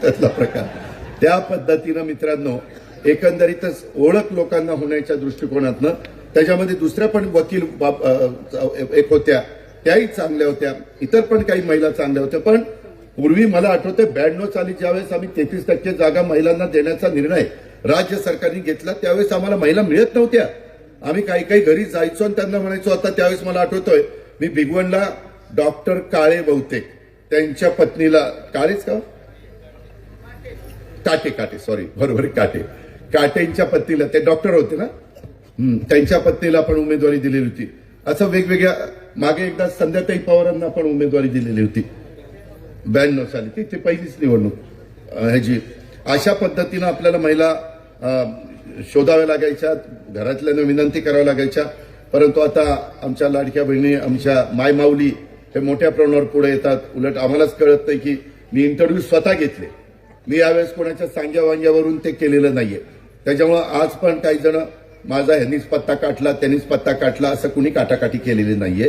त्यातला प्रकार. त्या पद्धतीनं मित्रांनो एकंदरीतच ओळख लोकांना होण्याच्या दृष्टिकोनातनं त्याच्यामध्ये दुसऱ्या पण वकील एक होत्या, त्याही चांगल्या होत्या, इतर पण काही महिला चांगल्या होत्या. पण पूर्वी मला आठवतं 92 साली ज्यावेळेस आम्ही 33% जागा महिलांना देण्याचा निर्णय राज्य सरकारने घेतला त्यावेळेस आम्हाला महिला मिळत नव्हत्या. आम्ही काही काही घरी जायचो आणि त्यांना म्हणायचो. आता त्यावेळेस मला आठवतोय मी भिगवणला डॉक्टर काळे बहुतेक त्यांच्या पत्नीला, काळेच का, काटे सॉरी बरोबर काटेंच्या पत्नीला, ते डॉक्टर होते ना, त्यांच्या पत्नीला पण उमेदवारी दिलेली होती. असं वेगवेगळ्या, मागे एकदा संध्याताई पवारांना पण उमेदवारी दिलेली होती 92 साली, ती पहिलीच निवडणूक ह्याची. अशा पद्धतीनं आपल्याला महिला शोधाव्या लागायच्या, घरातल्यांना विनंती कराव्या लागायच्या. परंतु आता आमच्या लाडक्या बहिणी, आमच्या मायमाऊली हे मोठ्या प्रमाणावर पुढे येतात. उलट आम्हालाच कळत नाही की मी इंटरव्ह्यू स्वतः घेतले, मी यावेळेस कोणाच्या सांग्या वांग्यावरून ते केलेलं नाहीये. त्याच्यामुळं आज पण काही जण माझा ह्यांनीच पत्ता काढला त्यांनीच पत्ता काढला असं कुणी काटाकाटी केलेली नाहीये.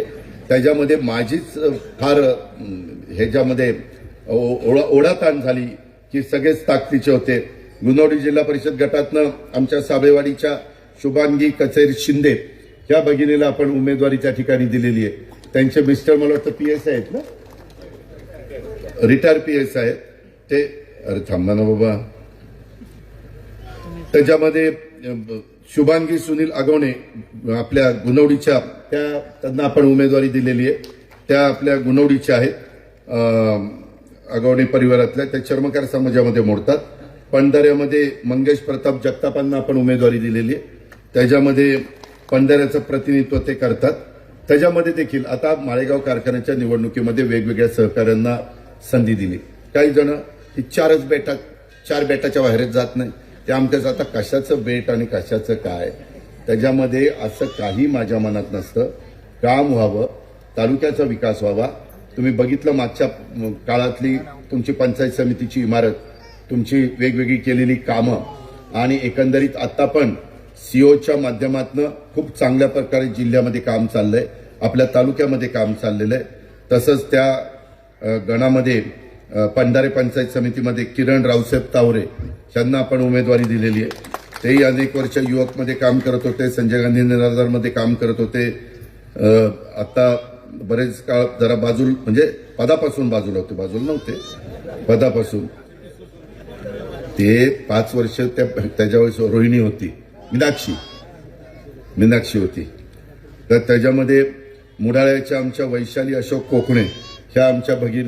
त्याच्यामध्ये माझीच फार ह्याच्यामध्ये ओढाताण झाली की सगळेच ताकदीचे होते. गुणवडी जिल्हा परिषद गटातनं आमच्या साबेवाडीच्या शुभांगी कचेर शिंदे ह्या भगिनीला आपण उमेदवारी त्या ठिकाणी दिलेली आहे. त्यांचे मिस्टर मला वाटतं PSI आहेत ना, रिटायर PSI आहेत ते. अरे थांबा ना बाबा. त्याच्यामध्ये शुभांगी सुनील अगवणे आपल्या गुणवडीच्या, त्यांना आपण उमेदवारी दिलेली आहे. त्या आपल्या गुणवडीच्या आहेत, अगवणे परिवारातल्या, त्या चर्मकार समाजामध्ये मोडतात. पंढऱ्यामध्ये मंगेश प्रताप जगतापांना आपण उमेदवारी दिलेली आहे. त्याच्यामध्ये पंढऱ्याचं प्रतिनिधित्व ते करतात. त्याच्यामध्ये देखील आता माळेगाव कारखान्याच्या निवडणुकीमध्ये वेगवेगळ्या सहकाऱ्यांना संधी दिली. काही जण ही 4 बेटाच्या बाहेरच जात नाही. ते आमच्याच आता कशाचं बेट आणि कशाचं काय, त्याच्यामध्ये असं काही माझ्या मनात नसतं. काम व्हावं, तालुक्याचा विकास व्हावा. तुम्ही बघितलं मागच्या काळातली तुमची पंचायत समितीची इमारत, तुमची वेगवेगळी केलेली कामं, आणि एकंदरीत आता पण COच्या माध्यमातून खूप चांगल्या प्रकारे जिल्ह्यामध्ये काम चाललंय, आपल्या तालुक्यामध्ये काम चाललेलं आहे. तसंच त्या गणामध्ये पंढारे पंचायत समितीमध्ये किरण रावसाहेब तावरे यांना आपण उमेदवारी दिलेली आहे. तेही अनेक वर्ष युवकमध्ये काम करत होते, संजय गांधी निराधारमध्ये काम करत होते. आता बरेच काळ जरा बाजूला, म्हणजे पदापासून बाजूला होते, बाजूला नव्हते, पदापासून. ते 5 वर्ष त्याच्यावेळेस रोहिणी होती, मीनाक्षी होती. तर त्याच्यामध्ये मुडाळ्याच्या आमच्या वैशाली अशोक कोकणे ह्या आमच्या भगिनी